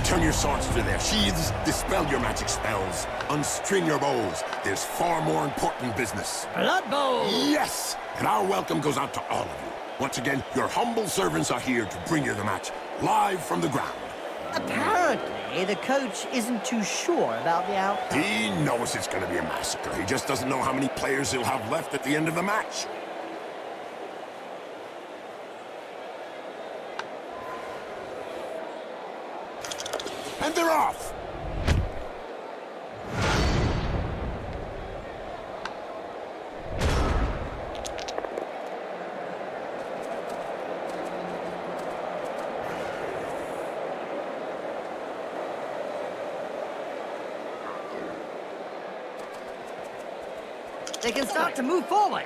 Turn your swords to their sheaths, dispel your magic spells, unstring your bows. There's far more important business. Blood Bowl! Yes! And our welcome goes out to all of you. Once again, your humble servants are here to bring you the match, live from the ground. Apparently, the coach isn't too sure about the outcome. He knows it's going to be a massacre. He just doesn't know how many players he'll have left at the end of the match. And they're off! They can start to move forward.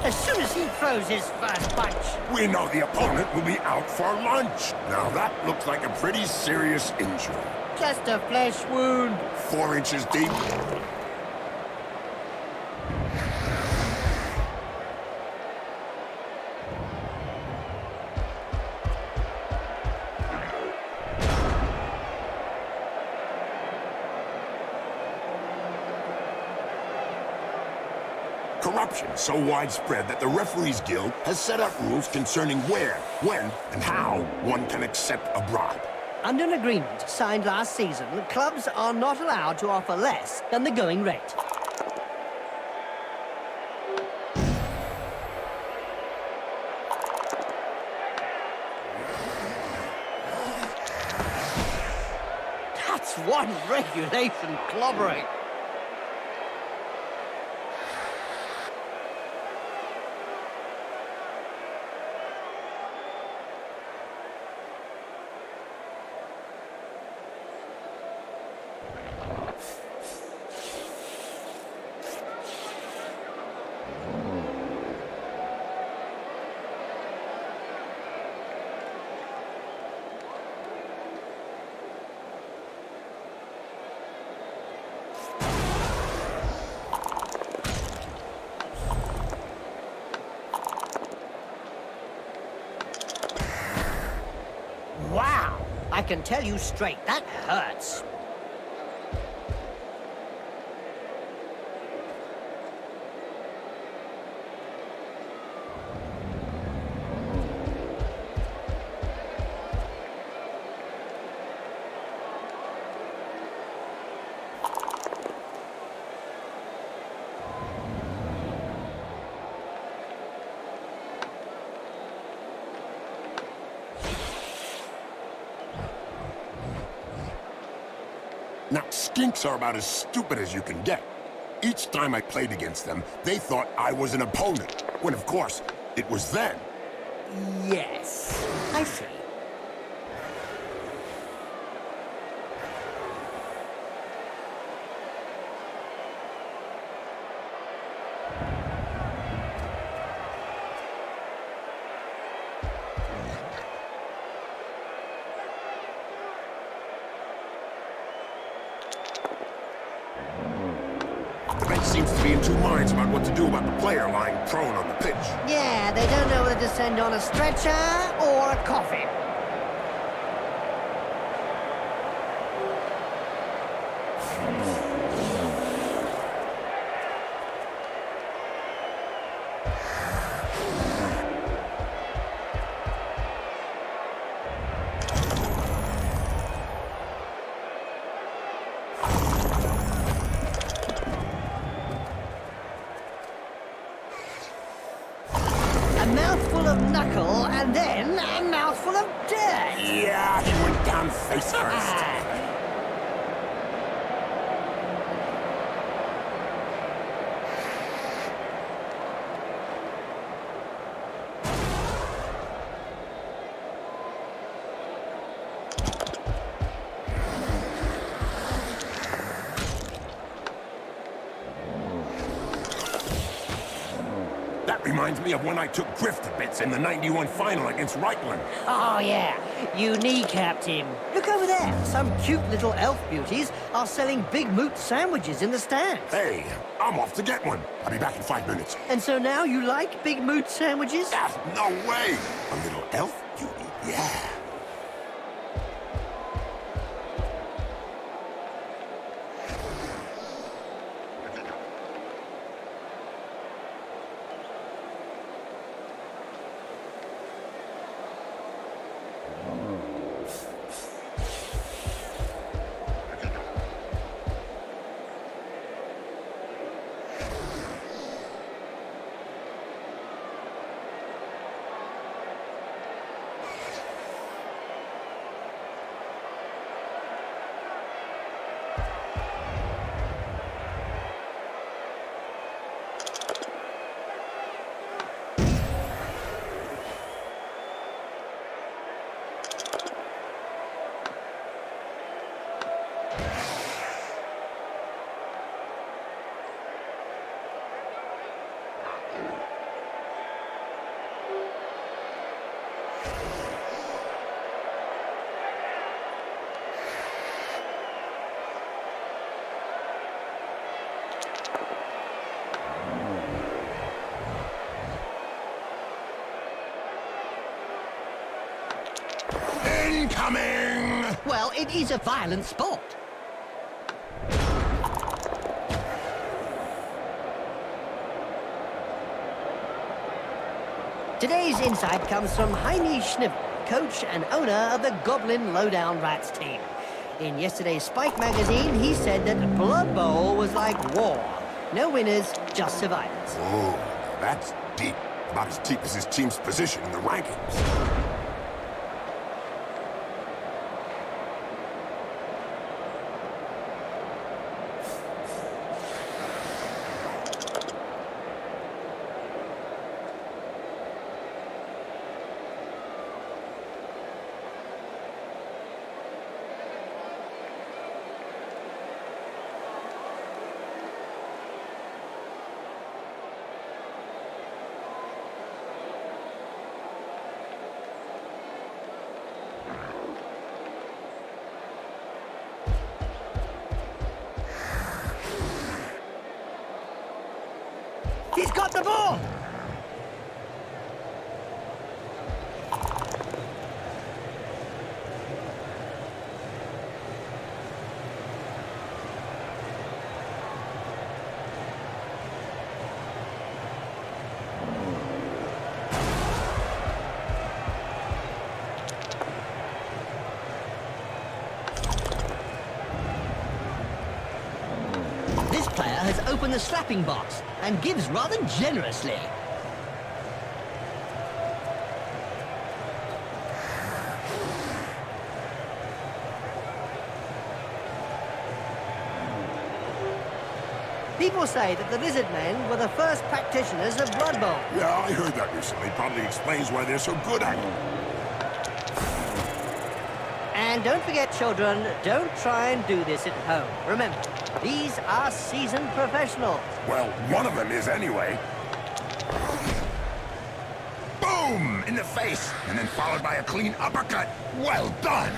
As soon as he throws his first punch. We know the opponent will be out for lunch. Now that looks like a pretty serious injury. Just a flesh wound. 4 inches deep. Corruption is so widespread that the Referees Guild has set up rules concerning where, when, and how one can accept a bribe. Under an agreement signed last season, clubs are not allowed to offer less than the going rate. That's one regulation clobbering. Wow! I can tell you straight, that hurts. Now, skinks are about as stupid as you can get. Each time I played against them, they thought I was an opponent, when of course, it was them. Yes, I see. The bench seems to be in 2 minds about what to do about the player lying prone on the pitch. Yeah, they don't know whether to send on a stretcher or a coffin. A mouthful of knuckle, and then a mouthful of dirt. Yeah, he went down face first. reminds me of when I took Griff to bits in the '91 final against Reichland. Oh, yeah. You kneecapped him. Look over there. Some cute little elf beauties are selling Big Moot sandwiches in the stands. Hey, I'm off to get one. I'll be back in 5 minutes. And so now you like Big Moot sandwiches? Ah, no way! A little elf beauty, yeah. Incoming! Well, it is a violent sport. Today's insight comes from Heini Schnivel, coach and owner of the Goblin Lowdown Rats team. In yesterday's Spike magazine, he said that Blood Bowl was like war. No winners, just survivors. Oh, that's deep. About as deep as his team's position in the rankings. He's got the ball! This player has opened the slapping box and gives rather generously. People say that the Lizardmen were the first practitioners of Blood Bowl. Yeah, I heard that recently. Probably explains why they're so good at it. And don't forget, children, don't try and do this at home. Remember, these are seasoned professionals. Well, one of them is anyway. Boom! In the face! And then followed by a clean uppercut. Well done!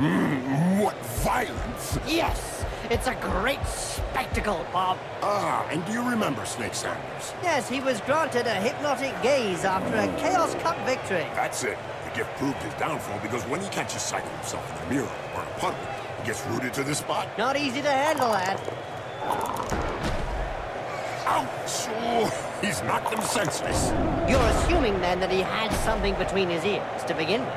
What violence! Yes, it's a great spectacle, Bob. Ah, and do you remember Snake Sanders? Yes, he was granted a hypnotic gaze after a Chaos Cup victory. That's it. The gift proved his downfall because when he catches sight of himself in a mirror or a puddle, he gets rooted to the spot. Not easy to handle, lad. Ouch! Oh, he's knocked him senseless. You're assuming, then, that he had something between his ears to begin with.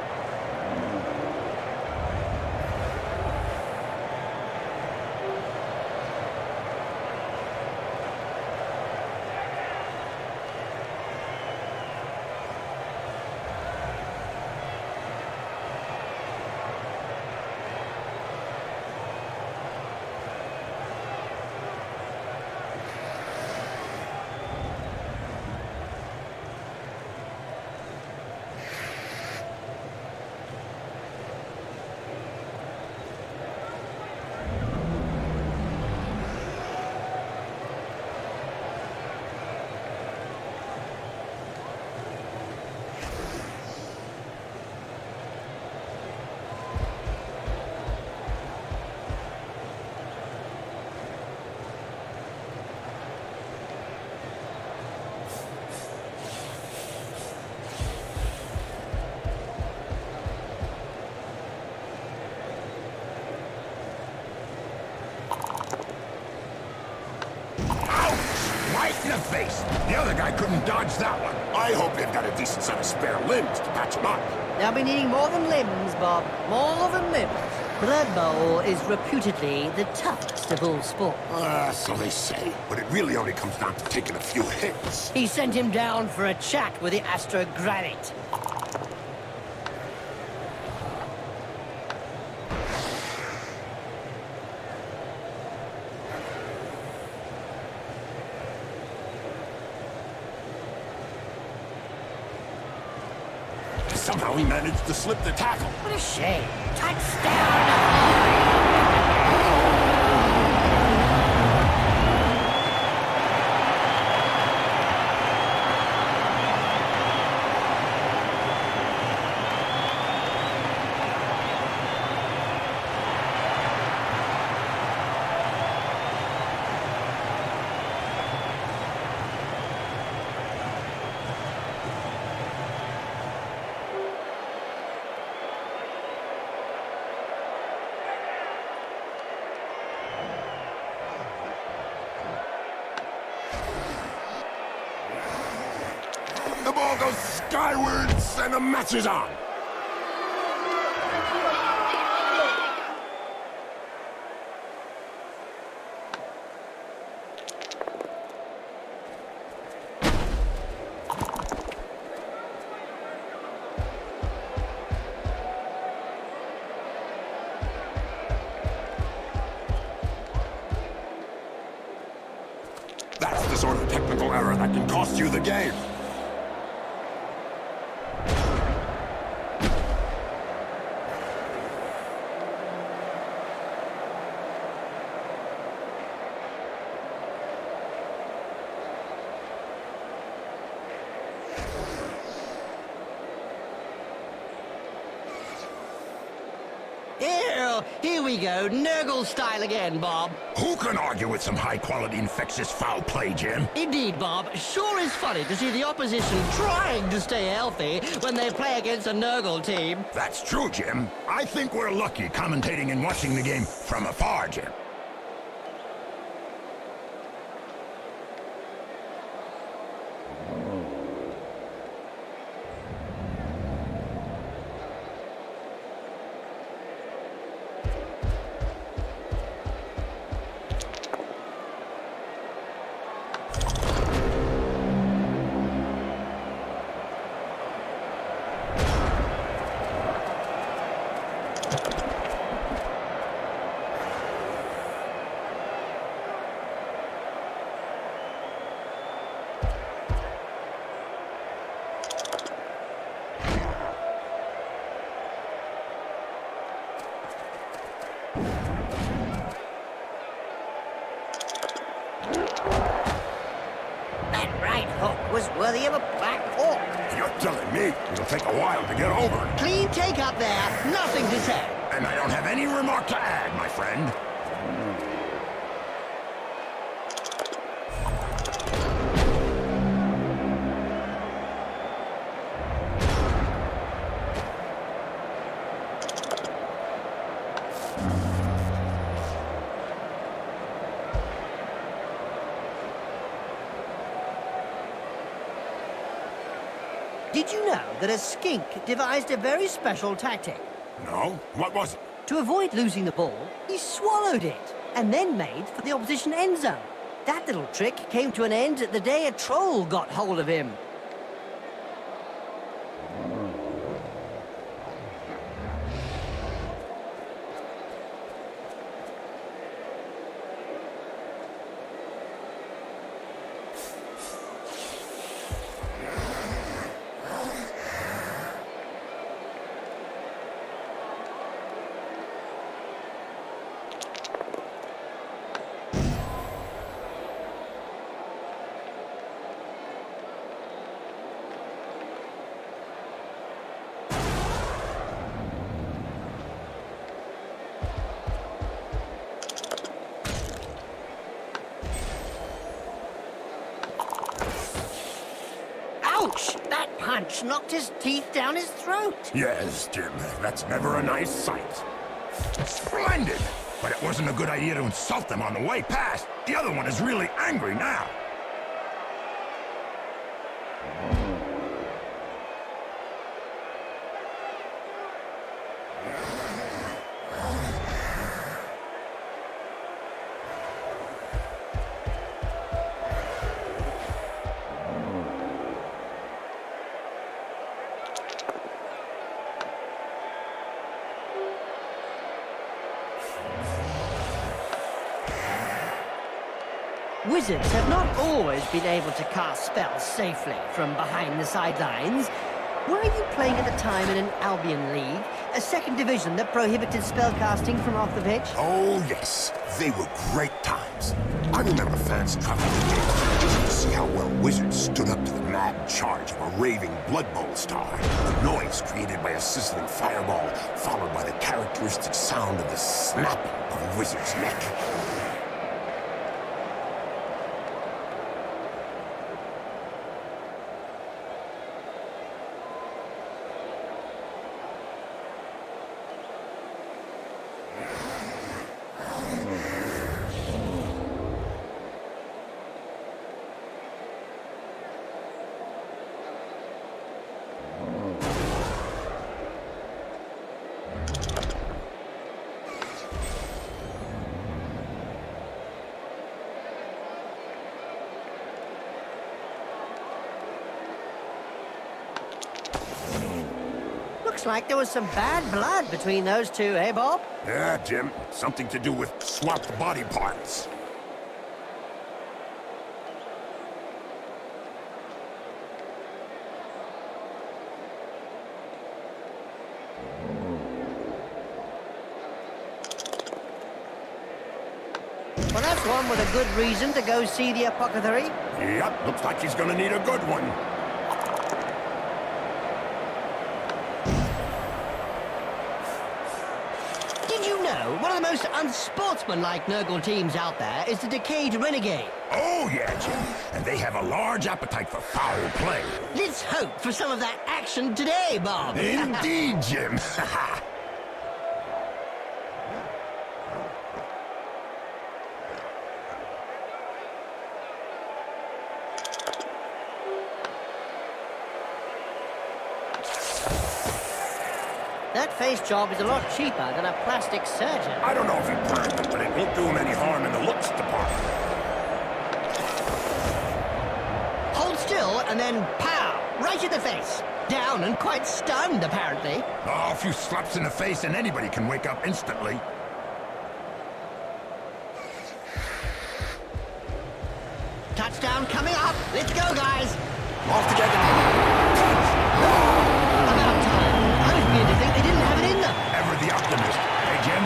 Right in the face. The other guy couldn't dodge that one. I hope they've got a decent set of spare limbs to patch him up. They'll be needing more than limbs, Bob. More than limbs. Blood Bowl is reputedly the toughest of all sports. So they say. But it really only comes down to taking a few hits. He sent him down for a chat with the Astro Granite. Somehow he managed to slip the tackle. What a shame. Touchdown! The ball goes skywards and the match is on. That's the sort of technical error that can cost you the game. Here we go, Nurgle style again, Bob. Who can argue with some high-quality infectious foul play, Jim? Indeed, Bob. Sure is funny to see the opposition trying to stay healthy when they play against a Nurgle team. That's true, Jim. I think we're lucky commentating and watching the game from afar, Jim. Was worthy of a Black Hawk. You're telling me it'll take a while to get over it. Clean take up there, nothing to say. And I don't have any remark to add, my friend. Did you know that a skink devised a very special tactic? No? What was it? To avoid losing the ball, he swallowed it and then made for the opposition end zone. That little trick came to an end the day a troll got hold of him. Ouch! That punch knocked his teeth down his throat. Yes, Jim. That's never a nice sight. Splendid! But it wasn't a good idea to insult them on the way past. The other one is really angry now. Wizards have not always been able to cast spells safely from behind the sidelines. Were you playing at the time in an Albion League, a second division that prohibited spellcasting from off the pitch? Oh, yes. They were great times. I remember fans traveling to games to see how well Wizards stood up to the mad charge of a raving Blood Bowl star. The noise created by a sizzling fireball, followed by the characteristic sound of the snapping of a wizard's neck. Looks like there was some bad blood between those two, eh, Bob? Yeah, Jim. Something to do with swapped body parts. Well, that's one with a good reason to go see the apothecary. Yep, looks like he's gonna need a good one. Did you know one of the most unsportsmanlike Nurgle teams out there is the Decayed Renegade? Oh, yeah, Jim. And they have a large appetite for foul play. Let's hope for some of that action today, Bob. Indeed, Jim. That face job is a lot cheaper than a plastic surgeon. I don't know if he planned it, but it won't do him any harm in the looks department. Hold still and then pow! Right in the face. Down and quite stunned, apparently. Oh, a few slaps in the face and anybody can wake up instantly. Touchdown coming up. Let's go, guys. Off together. About time. I was beginning to think they didn't have it in them. Ever the optimist. Hey, Jim?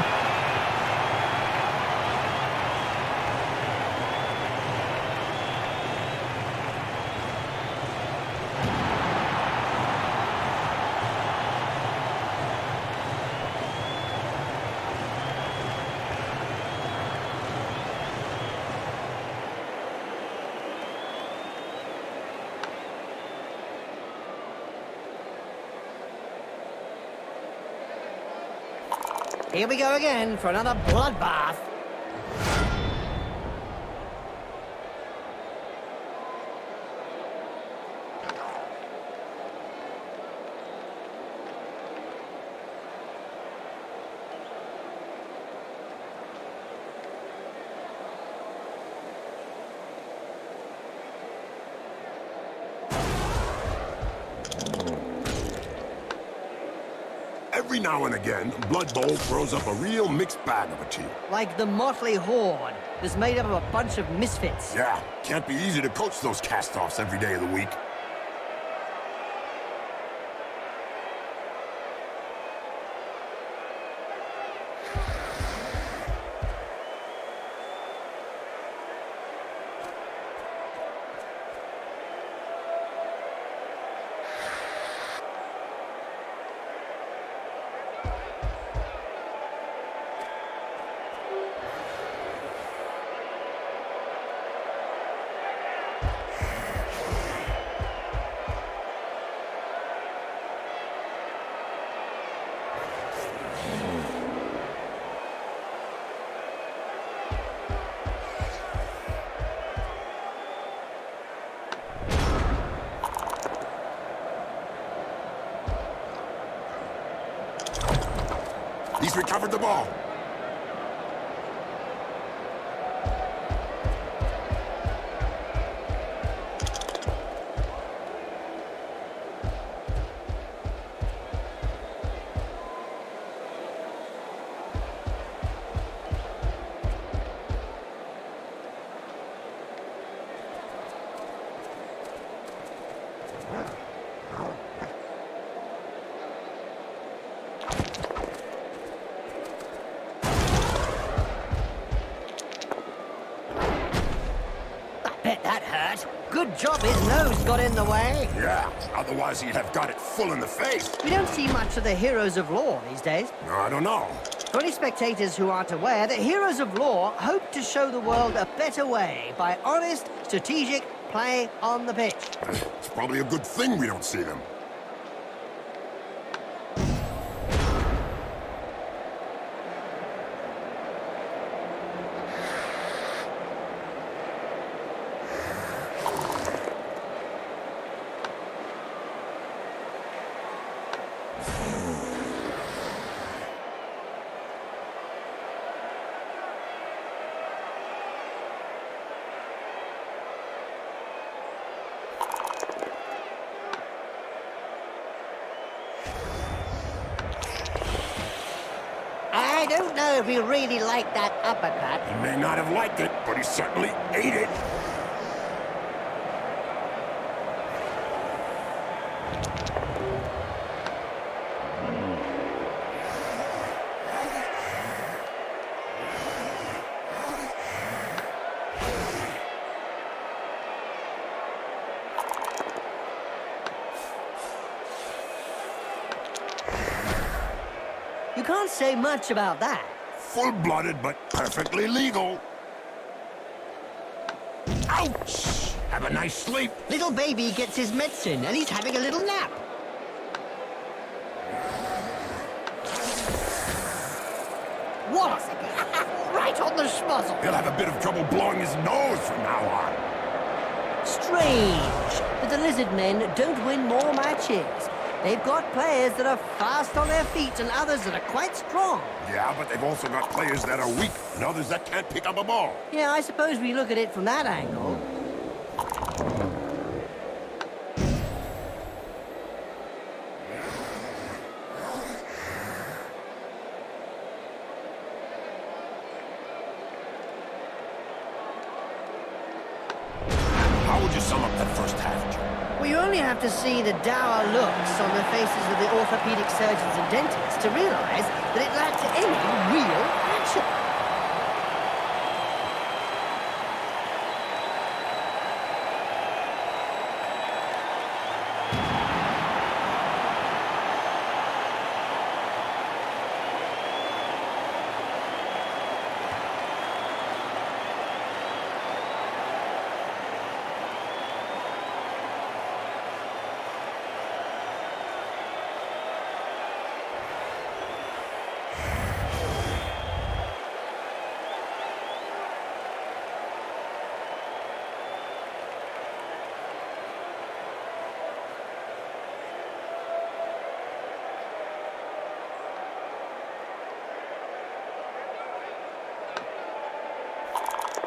Here we go again for another bloodbath. Every now and again, Blood Bowl throws up a real mixed bag of a team. Like the motley horde that's made up of a bunch of misfits. Yeah, can't be easy to coach those cast-offs every day of the week. He's recovered the ball. Bet that hurt. Good job his nose got in the way. Yeah, otherwise he'd have got it full in the face. We don't see much of the heroes of law these days. No, I don't know. For any spectators who aren't aware, the heroes of law hope to show the world a better way by honest, strategic play on the pitch. It's probably a good thing we don't see them. I don't know if he really liked that uppercut. He may not have liked it, but he certainly ate it. You can't say much about that. Full-blooded, but perfectly legal. Ouch! Have a nice sleep. Little baby gets his medicine and he's having a little nap. What? Right on the schmuzzle. He'll have a bit of trouble blowing his nose from now on. Strange that the Lizardmen don't win more matches. They've got players that are fast on their feet and others that are quite strong. Yeah, but they've also got players that are weak and others that can't pick up a ball. Yeah, I suppose we look at it from that angle. How would you sum up that first half, Joe? Well, you only have to see the dour looks on the faces of the orthopedic surgeons and dentists to realize that it lacked any real action.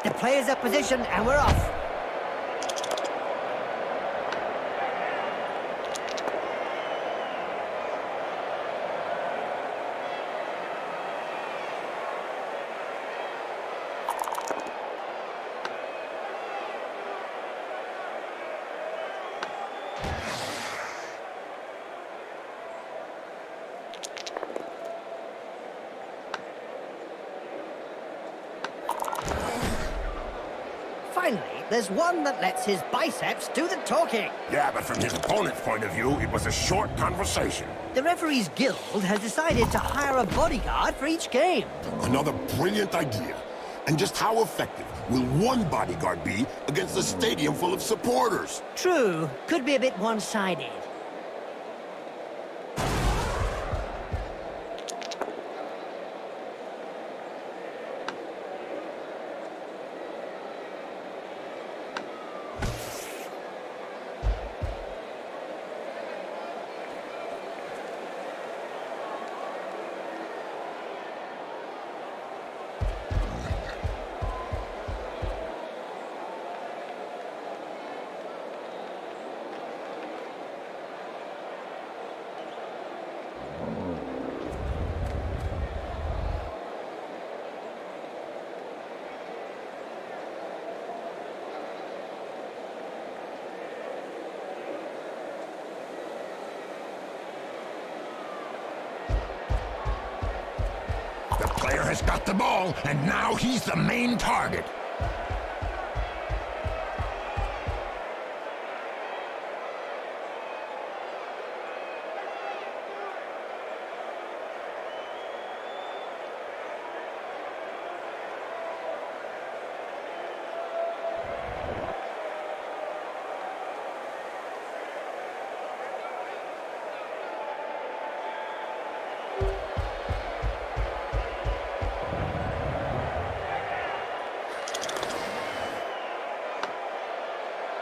the players are positioned and we're off. Finally, there's one that lets his biceps do the talking. Yeah, but from his opponent's point of view, it was a short conversation. The referees guild has decided to hire a bodyguard for each game. Another brilliant idea. And just how effective will one bodyguard be against a stadium full of supporters? True, could be a bit one-sided. The player has got the ball, and now he's the main target.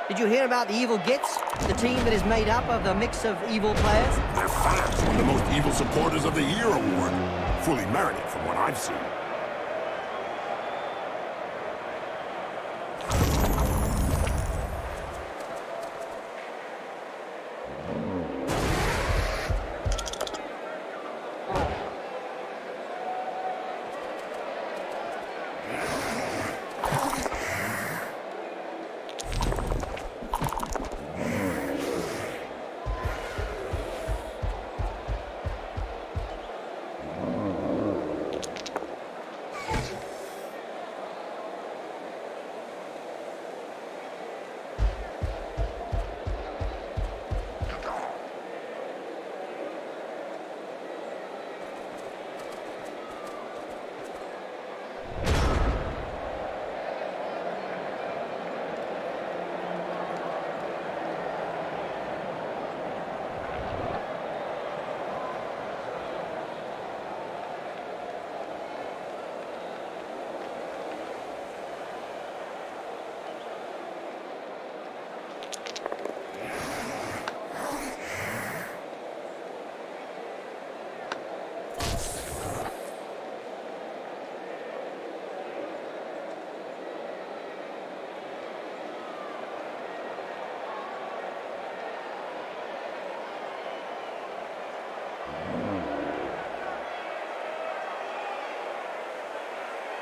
Did you hear about the Evil Gits? The team that is made up of the mix of evil players? Their fans won the Most Evil Supporters of the Year award. Fully merited from what I've seen.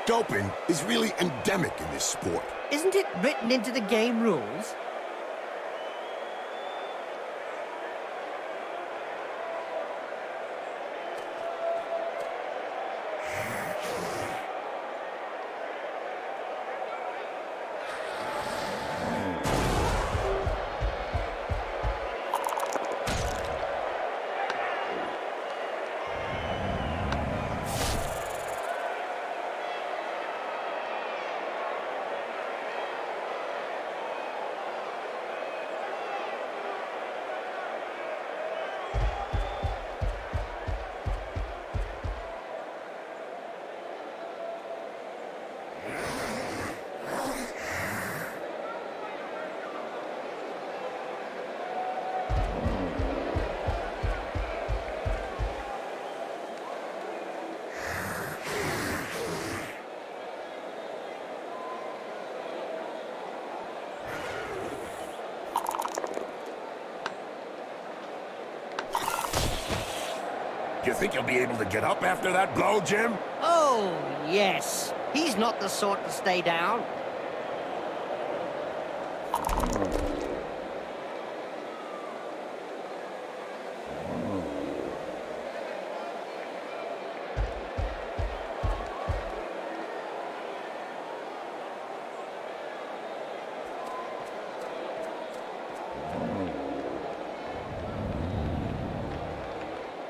Doping is really endemic in this sport. Isn't it written into the game rules? You think you'll be able to get up after that blow, Jim? Oh, yes. He's not the sort to stay down.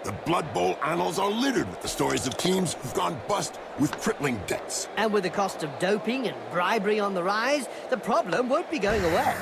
The Blood Bowl annals are littered with the stories of teams who've gone bust with crippling debts. And with the cost of doping and bribery on the rise, the problem won't be going away.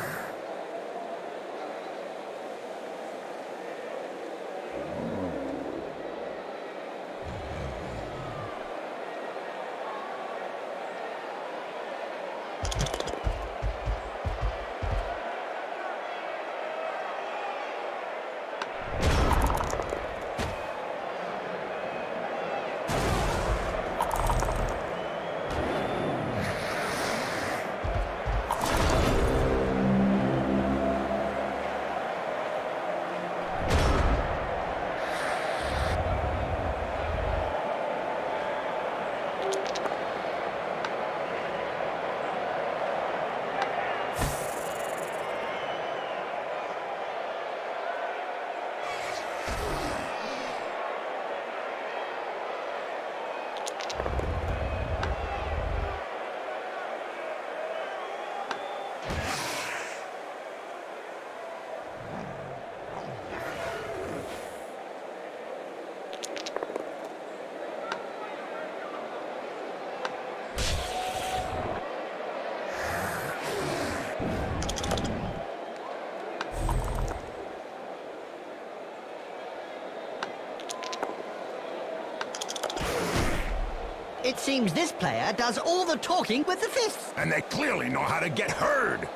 It seems this player does all the talking with the fists. And they clearly know how to get heard.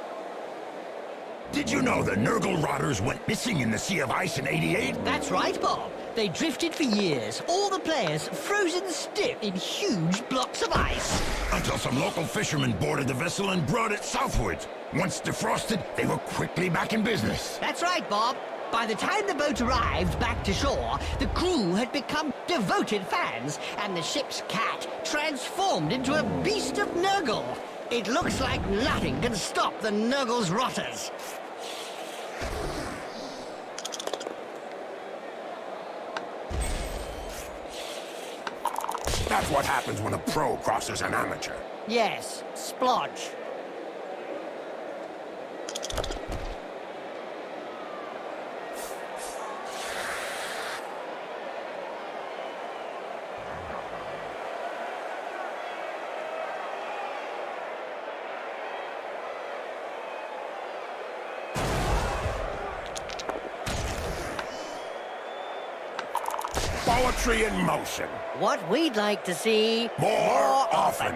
Did you know the Nurgle rotters went missing in the Sea of Ice in '88? That's right, Bob. They drifted for years, all the players frozen stiff in huge blocks of ice. Until some local fishermen boarded the vessel and brought it southwards. Once defrosted, they were quickly back in business. That's right, Bob. By the time the boat arrived back to shore, the crew had become devoted fans, and the ship's cat transformed into a beast of Nurgle. It looks like nothing can stop the Nurgle's rotters. That's what happens when a pro crosses an amateur. Yes, splodge. Poetry in motion. What we'd like to see More often.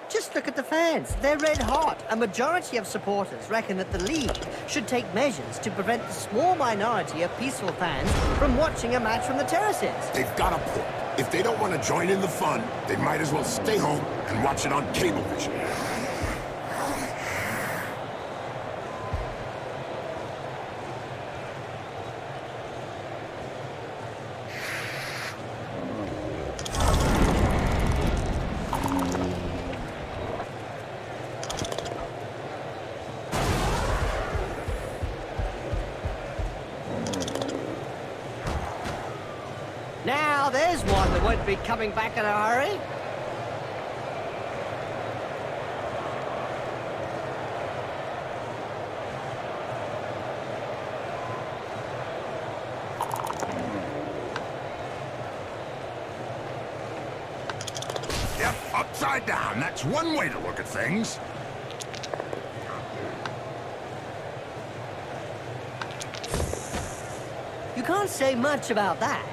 Just look at the fans. They're red hot. A majority of supporters reckon that the league should take measures to prevent the small minority of peaceful fans from watching a match from the terraces. They've got a point. If they don't want to join in the fun, they might as well stay home and watch it on Cablevision. Now, there's one that won't be coming back in a hurry. Yep, upside down. That's one way to look at things. You can't say much about that.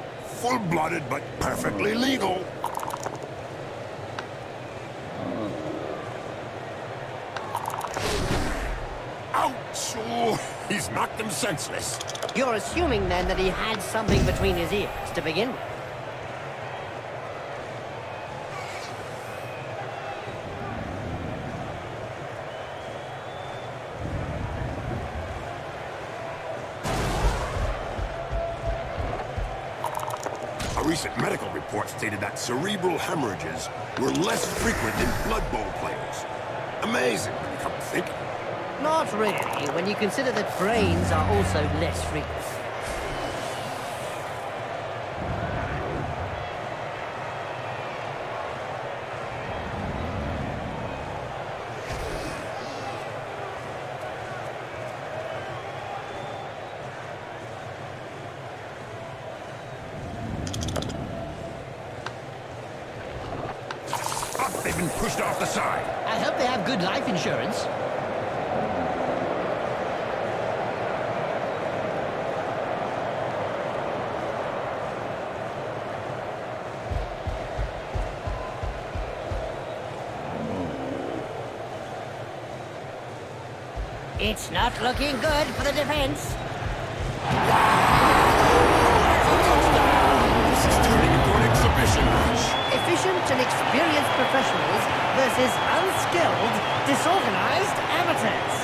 Full-blooded, but perfectly legal. Ouch! Oh, he's knocked him senseless. You're assuming then that he had something between his ears to begin with. A recent medical report stated that cerebral hemorrhages were less frequent in Blood Bowl players. Amazing when you come to think of it. Not really, when you consider that brains are also less frequent. They've been pushed off the side. I hope they have good life insurance. It's not looking good for the defense. This is turning into an exhibition match. Efficient and experienced professionals versus unskilled, disorganized amateurs.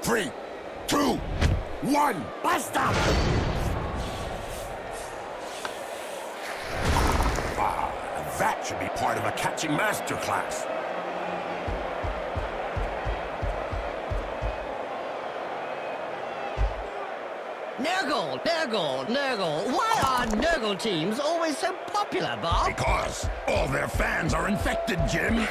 Three, two, one. Bust up! Ah, that should be part of a catching masterclass. Nurgle. Why are Nurgle teams always so popular, Bob? Because all their fans are infected, Jim.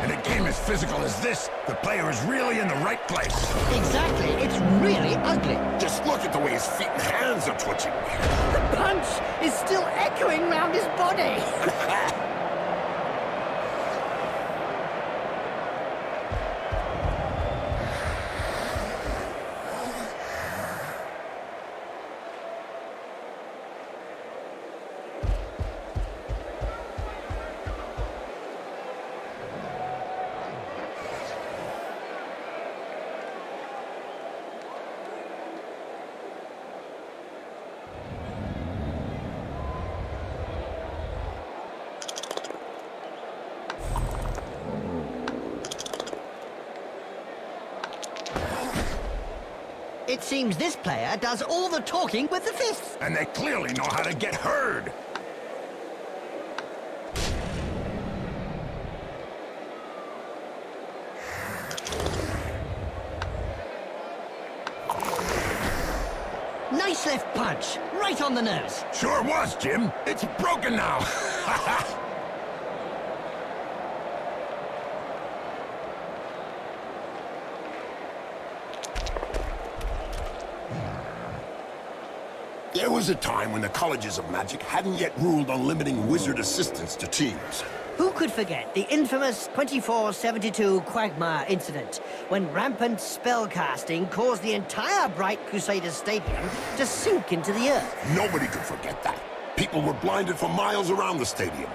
In a game as physical as this, the player is really in the right place. Exactly, it's really ugly. Just look at the way his feet and hands are twitching. The punch is still echoing round his body. It seems this player does all the talking with the fists. And they clearly know how to get heard. Nice left punch, right on the nose. Sure was, Jim. It's broken now. There was a time when the colleges of magic hadn't yet ruled on limiting wizard assistants to teams. Who could forget the infamous 2472 Quagmire incident, when rampant spellcasting caused the entire Bright Crusaders Stadium to sink into the earth? Nobody could forget that. People were blinded for miles around the stadium.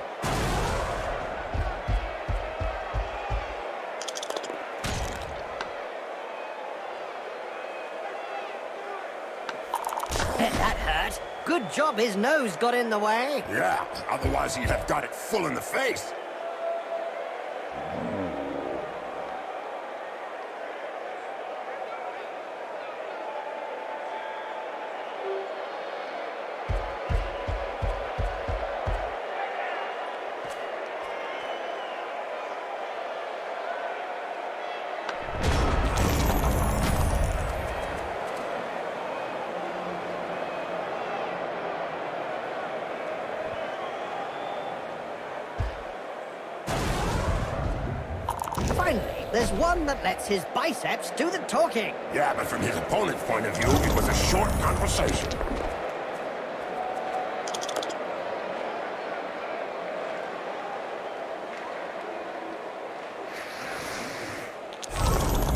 Bet that hurt. Good job his nose got in the way. Yeah, otherwise he'd have got it full in the face. There's one that lets his biceps do the talking. Yeah, but from his opponent's point of view, it was a short conversation.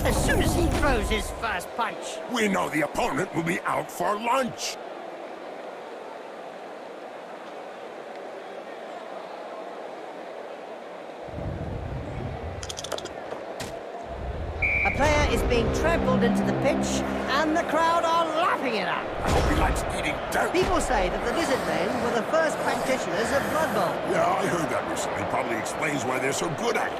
As soon as he throws his first punch. We know the opponent will be out for lunch. A player is being trampled into the pitch, and the crowd are lapping it up. I hope he likes eating dirt. People say that the Lizardmen were the first practitioners of Blood Bowl. Yeah, I heard that recently. Probably explains why they're so good at it.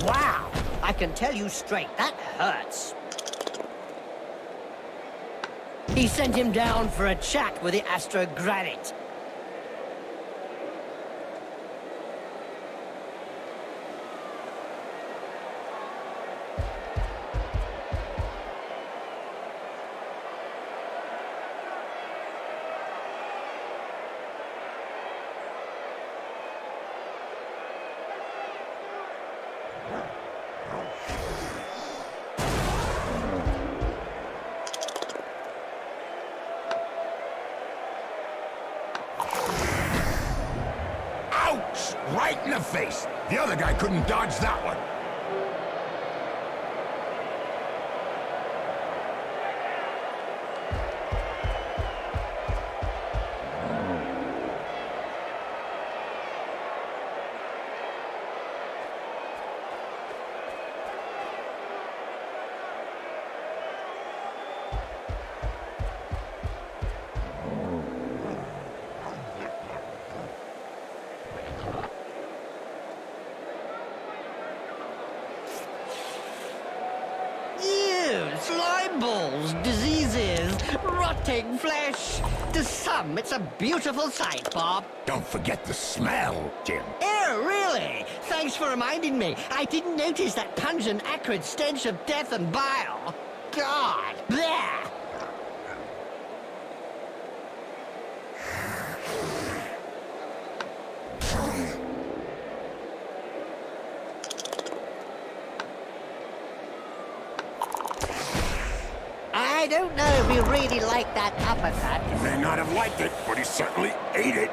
Wow! I can tell you straight, that hurts. He sent him down for a chat with the Astrogranite. Ouch! Right in the face. The other guy couldn't dodge that one. Slime balls, diseases, rotting flesh. To some, it's a beautiful sight, Bob. Don't forget the smell, Jim. Oh, really? Thanks for reminding me. I didn't notice that pungent, acrid stench of death and bile. God, bleh! I don't know if he really liked that uppercut. He may not have liked it, but he certainly ate it.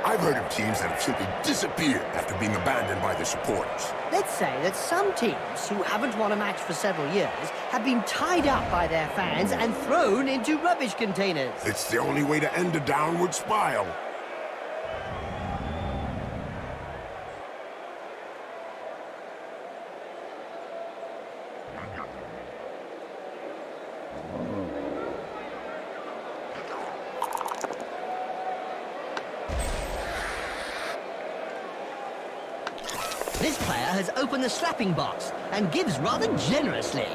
I've heard of teams that have simply disappeared after being abandoned by their supporters. Let's say that some teams who haven't won a match for several years have been tied up by their fans and thrown into rubbish containers. It's the only way to end a downward spiral. This player has opened the slapping box and gives rather generously.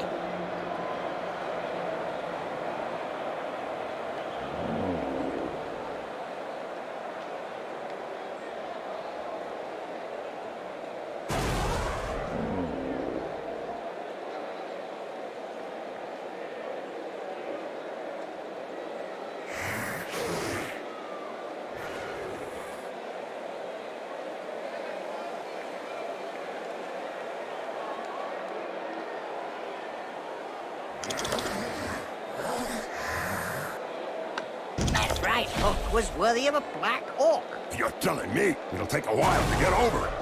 That's right, Hook was worthy of a black orc. You're telling me it'll take a while to get over it.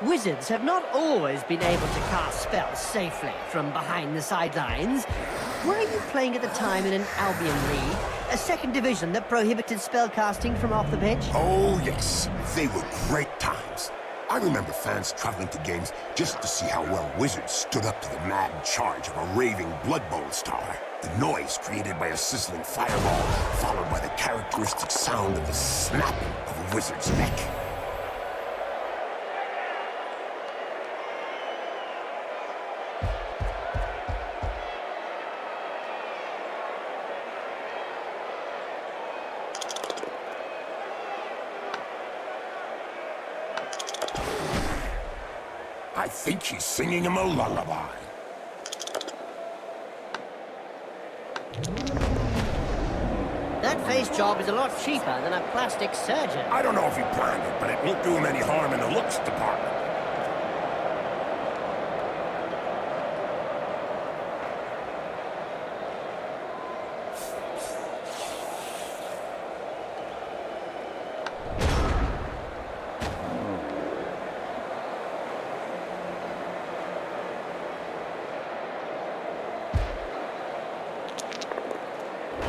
Wizards have not always been able to cast spells safely from behind the sidelines. Were you playing at the time in an Albion League, a second division that prohibited spellcasting from off the pitch? Oh, yes. They were great times. I remember fans traveling to games just to see how well Wizards stood up to the mad charge of a raving Blood Bowl star. The noise created by a sizzling fireball, followed by the characteristic sound of the snapping of a wizard's neck. I think she's singing him a lullaby. That face job is a lot cheaper than a plastic surgeon. I don't know if he planned it, but it won't do him any harm in the looks department.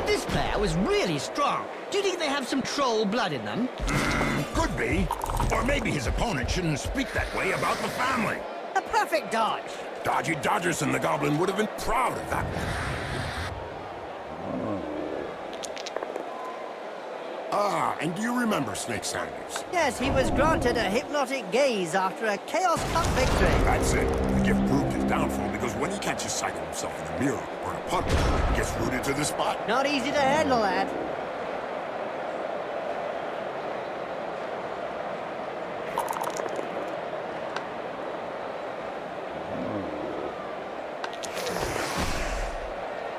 This player was really strong. Do you think they have some troll blood in them? Could be. Or maybe his opponent shouldn't speak that way about the family. A perfect dodge. Dodgy Dodgerson the Goblin would have been proud of that one. Ah, and do you remember Snake Sanders? Yes, he was granted a hypnotic gaze after a Chaos Cup victory. That's it. The gift proved his downfall because when he catches sight of himself in the mirror or a puddle, he gets rooted to the spot. Not easy to handle, lad.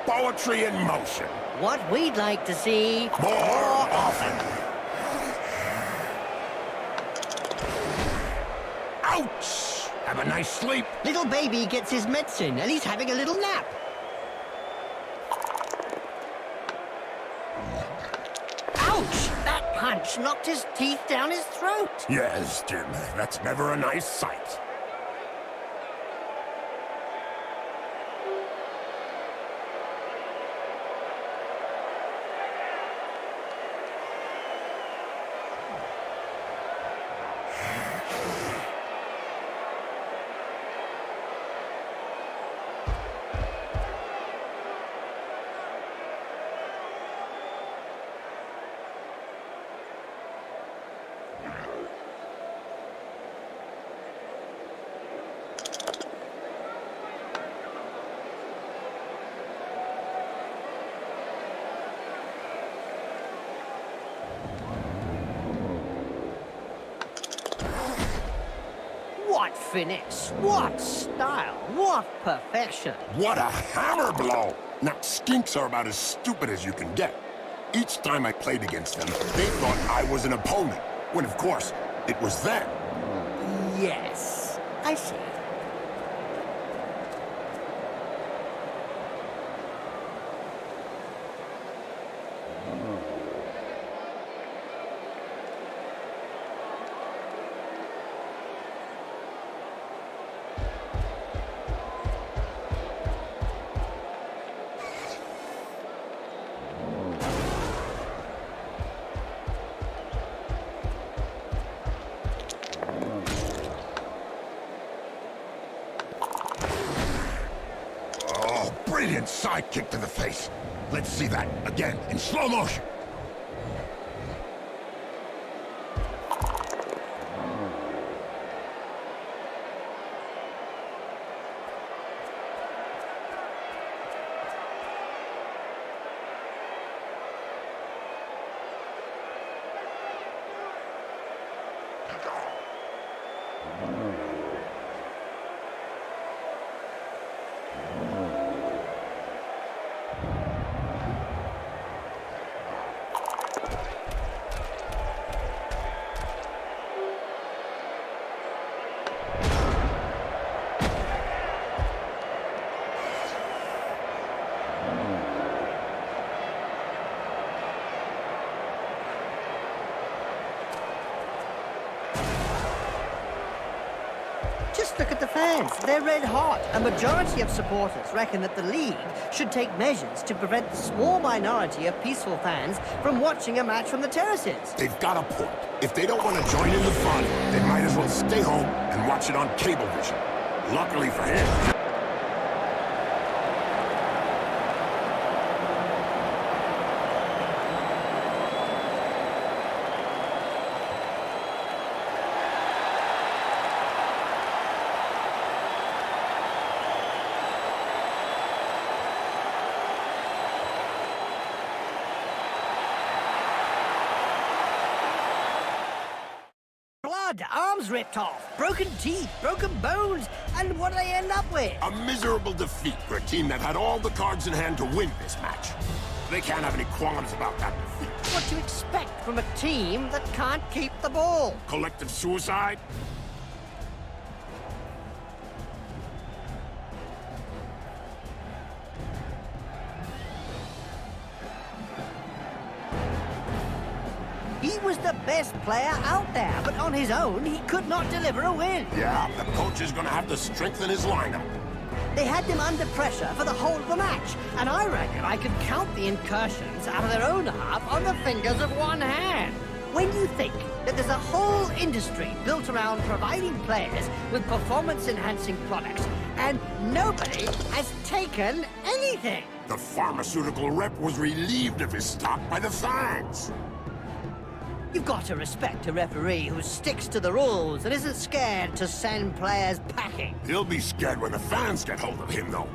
Poetry in motion. What we'd like to see More often. Ouch! Have a nice sleep. Little baby gets his medicine and he's having a little nap. Ouch! That punch knocked his teeth down his throat. Yes, Jim. That's never a nice sight. What finesse, what style, what perfection. What a hammer blow! Now, skinks are about as stupid as you can get. Each time I played against them, they thought I was an opponent, when of course, it was them. Yes, I see. Brilliant side kick to the face. Let's see that again in slow motion. Just look at the fans. They're red hot. A majority of supporters reckon that the league should take measures to prevent the small minority of peaceful fans from watching a match from the terraces. They've got a point. If they don't want to join in the fun, they might as well stay home and watch it on Cablevision. Luckily for him. Blood, arms ripped off, broken teeth, broken bones, and what do they end up with? A miserable defeat for a team that had all the cards in hand to win this match. They can't have any qualms about that defeat. What do you expect from a team that can't keep the ball? Collective suicide? He was the best player out there, but on his own, he could not deliver a win. Yeah, the coach is gonna have to strengthen his lineup. They had them under pressure for the whole of the match, and I reckon I could count the incursions out of their own half on the fingers of one hand. When you think that there's a whole industry built around providing players with performance-enhancing products, and nobody has taken anything. The pharmaceutical rep was relieved of his stock by the fans. You've got to respect a referee who sticks to the rules and isn't scared to send players packing. He'll be scared when the fans get hold of him, though.